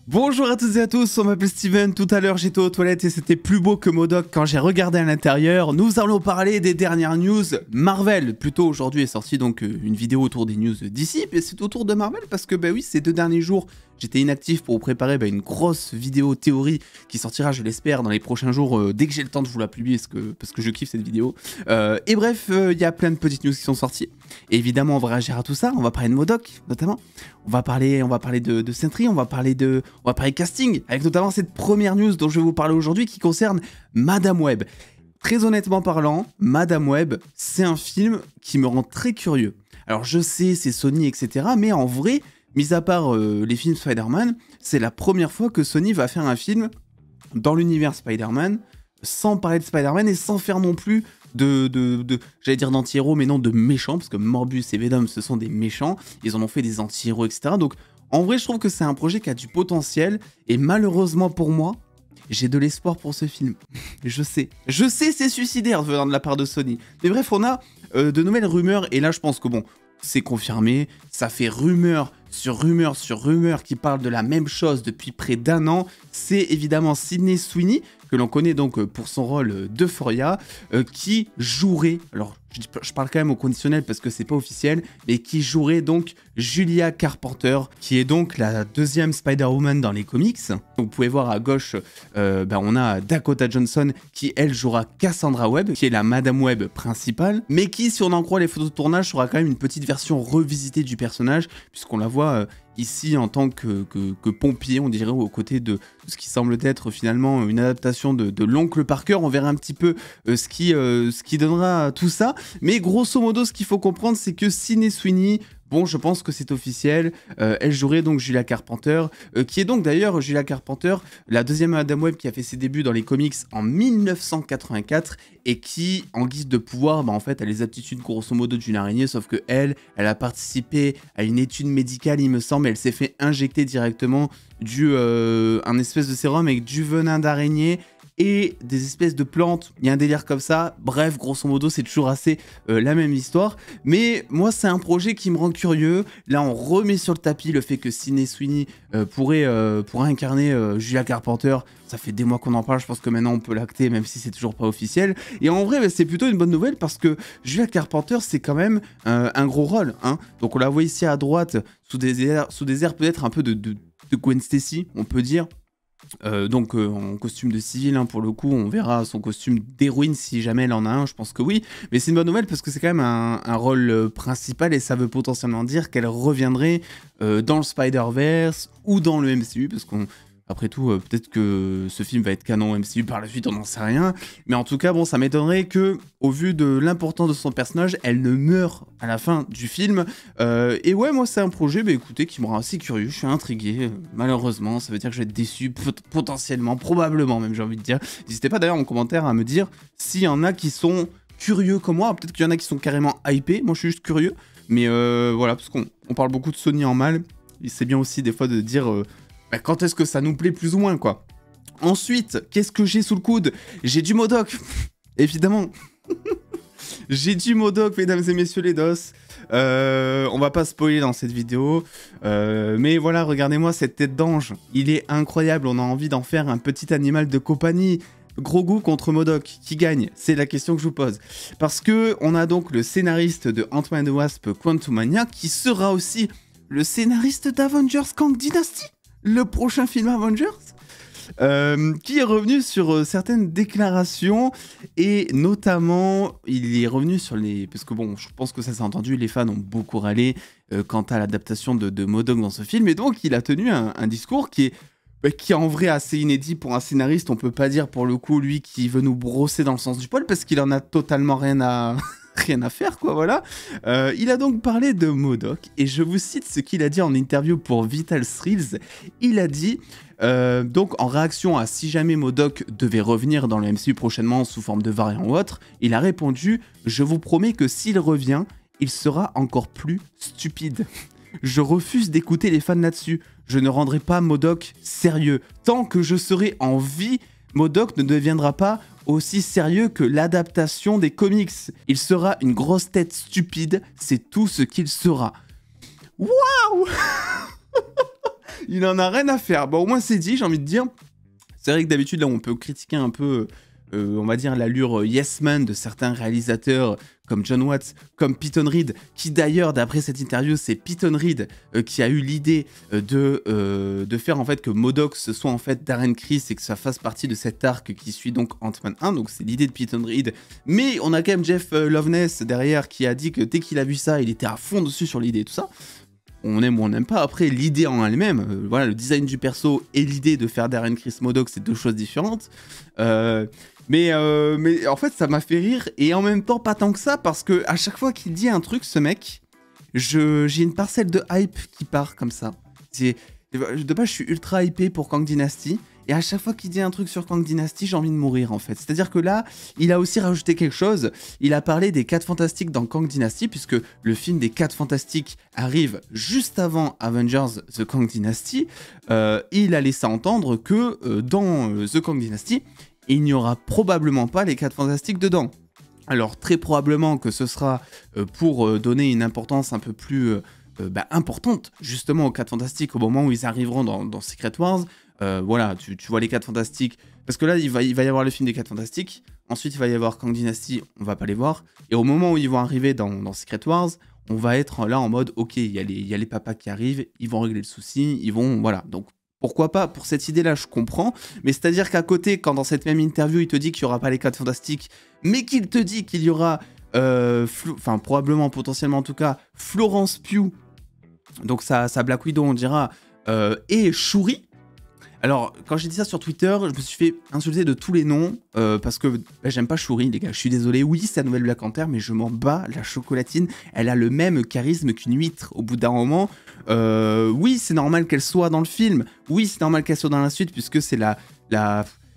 Bonjour à toutes et à tous, on m'appelle Steven. Tout à l'heure j'étais aux toilettes et c'était plus beau que MODOK quand j'ai regardé à l'intérieur. Nous allons parler des dernières news Marvel. Plutôt aujourd'hui est sortie donc une vidéo autour des news d'ici, mais c'est autour de Marvel parce que oui, ces 2 derniers jours j'étais inactif pour vous préparer une grosse vidéo théorie qui sortira, je l'espère, dans les prochains jours dès que j'ai le temps de vous la publier parce que je kiffe cette vidéo. Et bref, il y a plein de petites news qui sont sorties. Et évidemment on va réagir à tout ça, on va parler de MODOK notamment. On va parler de Sentry, on va parler casting, avec notamment cette première news dont je vais vous parler aujourd'hui qui concerne Madame Web. Très honnêtement parlant, Madame Web, c'est un film qui me rend très curieux. Alors je sais, c'est Sony, etc. Mais en vrai, mis à part les films Spider-Man, c'est la première fois que Sony va faire un film dans l'univers Spider-Man, sans parler de Spider-Man et sans faire non plus j'allais dire d'anti-héros, mais non de méchants, parce que Morbus et Venom, ce sont des méchants, ils en ont fait des anti-héros, etc. Donc, en vrai, je trouve que c'est un projet qui a du potentiel, et malheureusement pour moi, j'ai de l'espoir pour ce film. Je sais, c'est suicidaire venant de la part de Sony. Mais bref, on a de nouvelles rumeurs, et là, je pense que bon, c'est confirmé, ça fait rumeur sur rumeur sur rumeur qui parlent de la même chose depuis près d'1 an. C'est évidemment Sydney Sweeney, que l'on connaît donc pour son rôle d'Euphoria, qui jouerait, alors je parle quand même au conditionnel parce que c'est pas officiel, mais qui jouerait donc Julia Carpenter, qui est donc la 2e Spider-Woman dans les comics. Donc vous pouvez voir à gauche, on a Dakota Johnson qui elle jouera Cassandra Webb, qui est la Madame Web principale, mais qui, si on en croit les photos de tournage, sera quand même une petite version revisitée du personnage, puisqu'on la voit ici en tant que pompier, on dirait, aux côtés de ce qui semble être finalement une adaptation de l'oncle Parker. On verra un petit peu ce qui donnera tout ça. Mais grosso modo, ce qu'il faut comprendre, c'est que Sydney Sweeney, bon, je pense que c'est officiel, elle jouerait donc Julia Carpenter, qui est donc d'ailleurs Julia Carpenter, la 2e Madame Web qui a fait ses débuts dans les comics en 1984 et qui, en guise de pouvoir, en fait, a les aptitudes grosso modo d'une araignée, sauf que elle a participé à une étude médicale, il me semble, elle s'est fait injecter directement un espèce de sérum avec du venin d'araignée et des espèces de plantes, il y a un délire comme ça. Bref, grosso modo, c'est toujours assez la même histoire. Mais moi, c'est un projet qui me rend curieux. Là, on remet sur le tapis le fait que Sydney Sweeney pourrait incarner Julia Carpenter. Ça fait des mois qu'on en parle, je pense que maintenant on peut l'acter, même si c'est toujours pas officiel. Et en vrai, c'est plutôt une bonne nouvelle parce que Julia Carpenter, c'est quand même un gros rôle, hein. Donc on la voit ici à droite, sous des airs peut-être un peu de Gwen Stacy, on peut dire. En costume de civil, hein, pour le coup, on verra son costume d'héroïne si jamais elle en a un, je pense que oui, mais c'est une bonne nouvelle parce que c'est quand même un rôle principal et ça veut potentiellement dire qu'elle reviendrait dans le Spider-Verse ou dans le MCU, parce qu'après tout, peut-être que ce film va être canon MCU par la suite, on n'en sait rien, mais en tout cas, bon, ça m'étonnerait que, au vu de l'importance de son personnage, elle ne meure à la fin du film. Et ouais, moi, c'est un projet, écoutez, qui me rend assez curieux, je suis intrigué, malheureusement, ça veut dire que je vais être déçu, potentiellement, probablement même, j'ai envie de dire. N'hésitez pas d'ailleurs en commentaire à me dire s'il y en a qui sont curieux comme moi, peut-être qu'il y en a qui sont carrément hypés, moi je suis juste curieux, mais voilà, parce qu'on parle beaucoup de Sony en mal, et c'est bien aussi des fois de dire quand est-ce que ça nous plaît plus ou moins, quoi. Ensuite, qu'est-ce que j'ai sous le coude? J'ai du MODOK, évidemment. J'ai du MODOK, mesdames et messieurs les dos. On va pas spoiler dans cette vidéo, mais voilà, regardez-moi cette tête d'ange. Il est incroyable, on a envie d'en faire un petit animal de compagnie. Gros goût contre MODOK, qui gagne? C'est la question que je vous pose. Parce que on a donc le scénariste de Ant-Man and the Wasp Quantumania, qui sera aussi le scénariste d'Avengers Kang Dynasty, le prochain film Avengers, qui est revenu sur certaines déclarations, et notamment, il est revenu sur les... Parce que bon, je pense que ça s'est entendu, les fans ont beaucoup râlé quant à l'adaptation de MODOK dans ce film, et donc il a tenu un discours qui est en vrai assez inédit pour un scénariste. On peut pas dire pour le coup, lui, qui veut nous brosser dans le sens du poil, parce qu'il en a totalement rien à faire, quoi, voilà. Il a donc parlé de MODOK, et je vous cite ce qu'il a dit en interview pour Vital Thrills. Il a dit, donc en réaction à si jamais MODOK devait revenir dans le MCU prochainement sous forme de variant ou autre, il a répondu « Je vous promets que s'il revient, il sera encore plus stupide. Je refuse d'écouter les fans là-dessus. Je ne rendrai pas MODOK sérieux. Tant que je serai en vie, MODOK ne deviendra pas aussi sérieux que l'adaptation des comics. Il sera une grosse tête stupide, c'est tout ce qu'il sera. » Waouh. Il en a rien à faire. Bon, au moins c'est dit, j'ai envie de dire. C'est vrai que d'habitude, là, on peut critiquer un peu, on va dire, l'allure yes man de certains réalisateurs comme John Watts, comme Peyton Reed, qui d'ailleurs, d'après cette interview, c'est Peyton Reed qui a eu l'idée de faire en fait que MODOK ce soit en fait Darren Criss et que ça fasse partie de cet arc qui suit donc Ant-Man 1, donc c'est l'idée de Peyton Reed. Mais on a quand même Jeff Loveness derrière qui a dit que dès qu'il a vu ça, il était à fond dessus sur l'idée et tout ça. On aime ou on n'aime pas. Après, l'idée en elle-même, voilà, le design du perso et l'idée de faire Darren Criss MODOK, c'est deux choses différentes. Mais en fait, ça m'a fait rire et en même temps pas tant que ça parce que à chaque fois qu'il dit un truc, ce mec, j'ai une parcelle de hype qui part comme ça. De base, je suis ultra hypé pour Kang Dynasty. Et à chaque fois qu'il dit un truc sur Kang Dynasty, j'ai envie de mourir en fait. C'est-à-dire que là, il a aussi rajouté quelque chose. Il a parlé des 4 Fantastiques dans Kang Dynasty, puisque le film des 4 Fantastiques arrive juste avant Avengers The Kang Dynasty. Il a laissé entendre que dans The Kang Dynasty, il n'y aura probablement pas les 4 Fantastiques dedans. Alors très probablement que ce sera pour donner une importance un peu plus importante justement aux 4 Fantastiques au moment où ils arriveront dans Secret Wars. Voilà, tu vois les 4 Fantastiques, parce que là il va y avoir le film des 4 Fantastiques, ensuite il va y avoir Kang Dynasty, on va pas les voir, et au moment où ils vont arriver dans Secret Wars, on va être là en mode ok, il y a les papas qui arrivent, ils vont régler le souci, ils vont, voilà, donc pourquoi pas, pour cette idée-là, je comprends, mais c'est-à-dire qu'à côté, quand dans cette même interview, il te dit qu'il n'y aura pas les 4 Fantastiques, mais qu'il te dit qu'il y aura, probablement, potentiellement en tout cas, Florence Pugh, donc sa Black Widow, on dira, et Shuri. Alors, quand j'ai dit ça sur Twitter, je me suis fait insulter de tous les noms, parce que j'aime pas Shuri, les gars, je suis désolé, oui, c'est la nouvelle Black Panther, mais je m'en bats, la chocolatine, elle a le même charisme qu'une huître au bout d'un moment. Oui, c'est normal qu'elle soit dans le film, oui, c'est normal qu'elle soit dans la suite, puisque c'est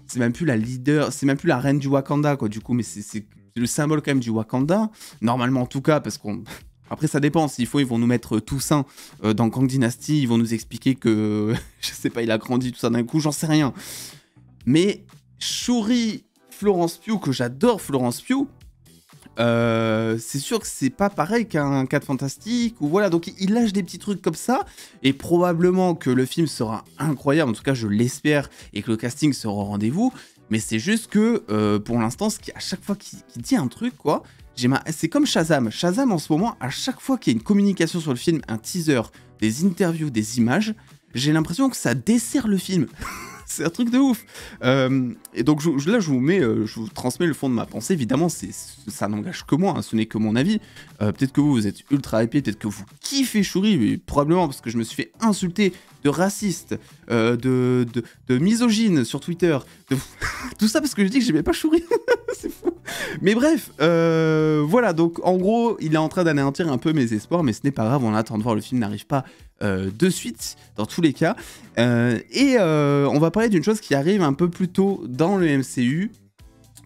c'est même plus la leader, c'est même plus la reine du Wakanda, quoi, du coup, mais c'est le symbole quand même du Wakanda, normalement en tout cas, parce qu'on... Après, ça dépend. S'il faut, ils vont nous mettre Toussaint dans Kang Dynasty. Ils vont nous expliquer que, je sais pas, il a grandi, tout ça d'un coup, j'en sais rien. Mais Shuri, Florence Pugh, que j'adore Florence Pugh, c'est sûr que c'est pas pareil qu'un 4 Fantastique. Ou voilà, donc il lâche des petits trucs comme ça. Et probablement que le film sera incroyable. En tout cas, je l'espère. Et que le casting sera au rendez-vous. Mais c'est juste que, pour l'instant, à chaque fois qu'il dit un truc, quoi... C'est comme Shazam. Shazam, en ce moment, à chaque fois qu'il y a une communication sur le film, un teaser, des interviews, des images, j'ai l'impression que ça dessert le film. C'est un truc de ouf. Et donc là, je vous transmets le fond de ma pensée. Évidemment, ça n'engage que moi, hein, ce n'est que mon avis. Peut-être que vous êtes ultra hypé, peut-être que vous kiffez Shuri, mais probablement parce que je me suis fait insulter de raciste, de misogyne sur Twitter. Tout ça parce que je dis que j'aimais pas Shuri. C'est fou. Mais bref, voilà, donc en gros, il est en train d'anéantir un peu mes espoirs, mais ce n'est pas grave, on attend de voir, le film n'arrive pas de suite, dans tous les cas. On va parler d'une chose qui arrive un peu plus tôt dans le MCU,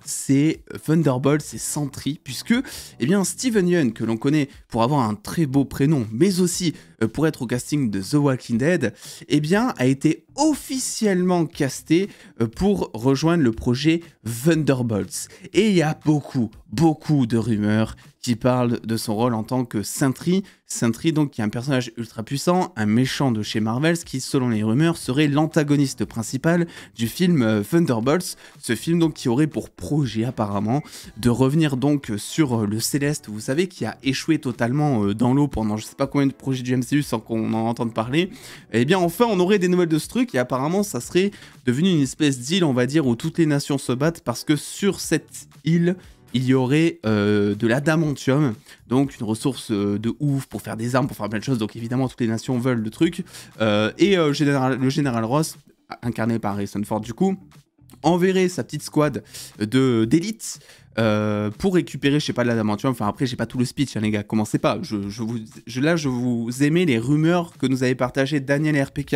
c'est Thunderbolt, c'est Sentry, puisque eh bien, Steven Yeun, que l'on connaît pour avoir un très beau prénom, mais aussi pour être au casting de The Walking Dead, eh bien, a été officiellement casté pour rejoindre le projet Thunderbolts. Et il y a beaucoup de rumeurs qui parlent de son rôle en tant que Sentry. Sentry, donc, qui est un personnage ultra puissant, un méchant de chez Marvel, qui, selon les rumeurs, serait l'antagoniste principal du film Thunderbolts. Ce film, donc, qui aurait pour projet, apparemment, de revenir, donc, sur le Céleste, vous savez, qui a échoué totalement dans l'eau pendant je sais pas combien de projets du MCU sans qu'on en entende parler. Eh bien, enfin, on aurait des nouvelles de ce truc, et apparemment, ça serait devenu une espèce d'île, on va dire, où toutes les nations se battent, parce que sur cette île, il y aurait de l'adamantium, donc une ressource de ouf pour faire des armes, pour faire plein de choses, donc évidemment toutes les nations veulent le truc, le général Ross, incarné par Harrison Ford du coup, enverrait sa petite squad d'élite pour récupérer, je sais pas, de l'adamantium. Enfin après, j'ai pas tout le speech, hein, les gars, commencez pas. Je vous aimais les rumeurs que nous avait partagées Daniel RPK,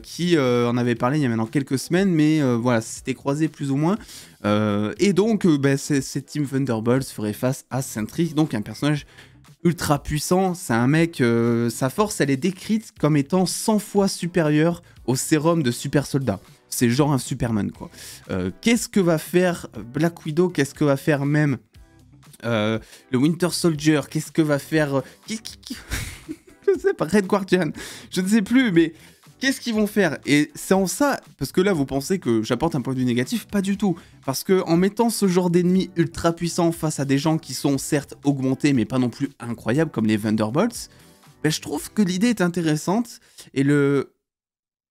qui en avait parlé il y a maintenant quelques semaines, mais voilà, c'était croisé plus ou moins. Et donc, cette Team Thunderbolts ferait face à Sentry, donc un personnage ultra puissant. C'est un mec, sa force, elle est décrite comme étant 100 fois supérieure au sérum de super soldat. C'est genre un Superman, quoi. Qu'est-ce que va faire Black Widow? Qu'est-ce que va faire même le Winter Soldier? Qu'est-ce que va faire... je sais pas, Red Guardian? Je ne sais plus, mais... qu'est-ce qu'ils vont faire? Et c'est en ça, parce que là vous pensez que j'apporte un point de vue négatif, pas du tout. Parce que en mettant ce genre d'ennemis ultra puissants face à des gens qui sont certes augmentés mais pas non plus incroyables comme les Thunderbolts, ben, je trouve que l'idée est intéressante et le...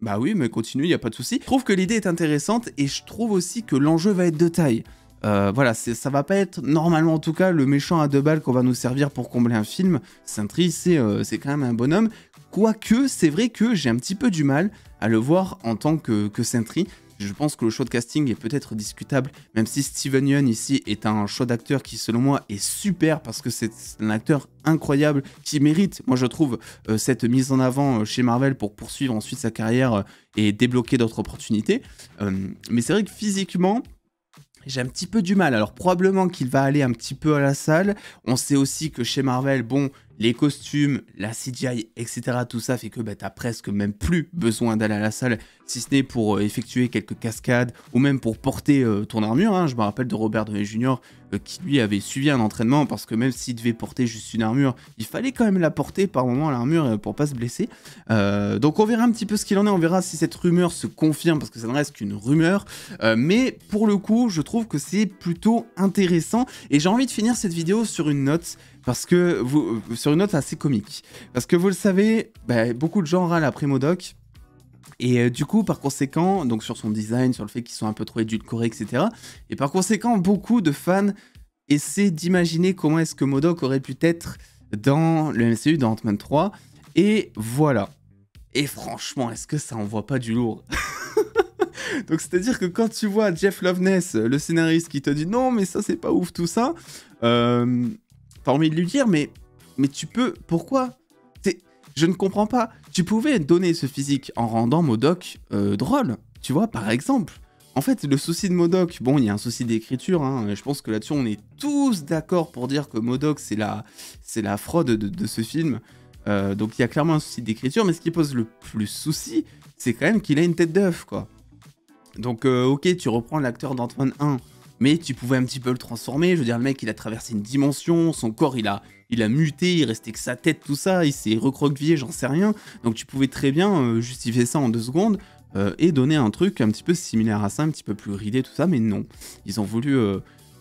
Bah oui, mais continue, y a pas de souci. Je trouve que l'idée est intéressante et je trouve aussi que l'enjeu va être de taille. Voilà, ça va pas être, normalement en tout cas, le méchant à 2 balles qu'on va nous servir pour combler un film. Sentry, c'est quand même un bonhomme. Quoique, c'est vrai que j'ai un petit peu du mal à le voir en tant que Sentry. Je pense que le choix de casting est peut-être discutable, même si Steven Yeun ici est un choix d'acteur qui, selon moi, est super parce que c'est un acteur incroyable qui mérite, moi je trouve, cette mise en avant chez Marvel pour poursuivre ensuite sa carrière et débloquer d'autres opportunités. Mais c'est vrai que physiquement, j'ai un petit peu du mal, alors probablement qu'il va aller un petit peu à la salle. On sait aussi que chez Marvel, bon, les costumes, la CGI, etc. tout ça fait que bah, t'as presque même plus besoin d'aller à la salle, si ce n'est pour effectuer quelques cascades ou même pour porter ton armure. Hein. Je me rappelle de Robert Downey Jr. Qui lui avait suivi un entraînement parce que même s'il devait porter juste une armure, il fallait quand même la porter par moment l'armure pour pas se blesser. Donc on verra un petit peu ce qu'il en est, on verra si cette rumeur se confirme parce que ça ne reste qu'une rumeur. Mais pour le coup, je trouve que c'est plutôt intéressant et j'ai envie de finir cette vidéo sur une note. Parce que sur une note assez comique. Parce que vous le savez, bah, beaucoup de gens râlent après MODOK. Et du coup, par conséquent, donc sur son design, sur le fait qu'ils sont un peu trop édulcorés, etc. Et par conséquent, beaucoup de fans essaient d'imaginer comment est-ce que MODOK aurait pu être dans le MCU, dans Ant-Man 3. Et voilà. Et franchement, est-ce que ça envoie pas du lourd? Donc c'est-à-dire que quand tu vois Jeff Loveness, le scénariste, qui te dit non mais ça c'est pas ouf tout ça, t'as envie de lui dire mais tu peux, pourquoi? Je ne comprends pas. Tu pouvais donner ce physique en rendant MODOK drôle, tu vois, par exemple. En fait, le souci de MODOK, bon, il y a un souci d'écriture, hein, je pense que là-dessus on est tous d'accord pour dire que MODOK c'est la fraude de ce film. Donc il y a clairement un souci d'écriture, mais ce qui pose le plus souci, c'est quand même qu'il a une tête d'œuf, quoi. Donc ok, tu reprends l'acteur d'Ant-Man 1, mais tu pouvais un petit peu le transformer. Je veux dire, le mec, il a traversé une dimension, son corps, il a muté, il restait que sa tête, tout ça, il s'est recroquevillé, j'en sais rien. Donc tu pouvais très bien justifier ça en 2 secondes et donner un truc un petit peu similaire à ça, un petit peu plus ridé, tout ça, mais non. Ils ont voulu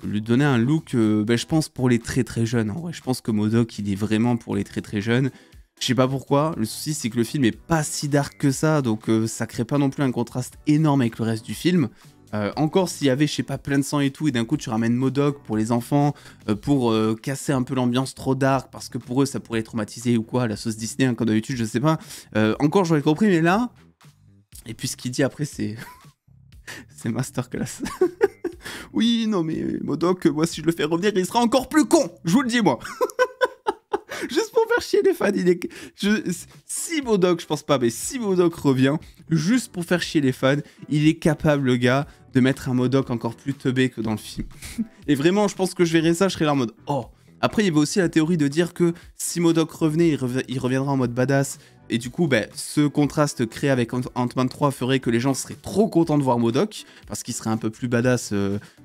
lui donner un look, je pense, pour les très très jeunes. En vrai, je pense que MODOK, il est vraiment pour les très très jeunes. Je sais pas pourquoi, le souci c'est que le film est pas si dark que ça, donc ça crée pas non plus un contraste énorme avec le reste du film. Encore s'il y avait, je sais pas, plein de sang et tout, et d'un coup tu ramènes MODOK pour les enfants, pour casser un peu l'ambiance trop dark, parce que pour eux ça pourrait les traumatiser ou quoi, la sauce Disney, hein, comme d'habitude, je sais pas. Encore j'aurais compris, mais là... Et puis ce qu'il dit après c'est... c'est masterclass. Oui, non mais MODOK, moi si je le fais revenir, il sera encore plus con, je vous le dis moi. Juste pour faire chier les fans, si MODOK, je pense pas, mais si MODOK revient, juste pour faire chier les fans, il est capable, le gars, de mettre un MODOK encore plus teubé que dans le film. Et vraiment, je pense que je verrai ça, je serai là en mode « Oh !» Après, il y avait aussi la théorie de dire que si MODOK revenait, il reviendra en mode badass. Et du coup, ce contraste créé avec Ant-Man 3 ferait que les gens seraient trop contents de voir MODOK, parce qu'il serait un peu plus badass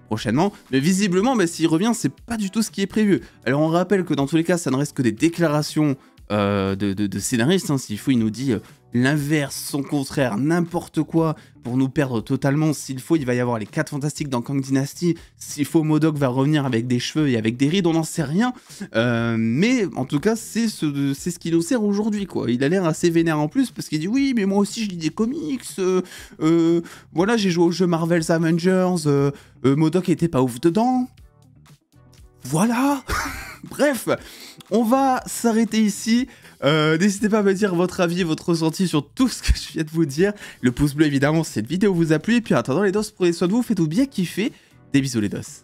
prochainement. Mais visiblement, s'il revient, c'est pas du tout ce qui est prévu. Alors on rappelle que dans tous les cas, ça ne reste que des déclarations de scénaristes. Hein. S'il faut, il nous dit l'inverse, son contraire, n'importe quoi, pour nous perdre totalement. S'il faut, il va y avoir les 4 fantastiques dans Kang Dynasty. S'il faut, MODOK va revenir avec des cheveux et avec des rides, on n'en sait rien. Mais en tout cas, c'est ce qui nous sert aujourd'hui, quoi. Il a l'air assez vénère en plus, parce qu'il dit oui, mais moi aussi je lis des comics. Voilà, j'ai joué au jeu Marvel's Avengers. MODOK était pas ouf dedans. Voilà. Bref, on va s'arrêter ici. N'hésitez pas à me dire votre avis, votre ressenti sur tout ce que je viens de vous dire. Le pouce bleu évidemment si cette vidéo vous a plu. Et puis en attendant les dos, prenez soin de vous, faites-vous bien kiffer. Des bisous les dos.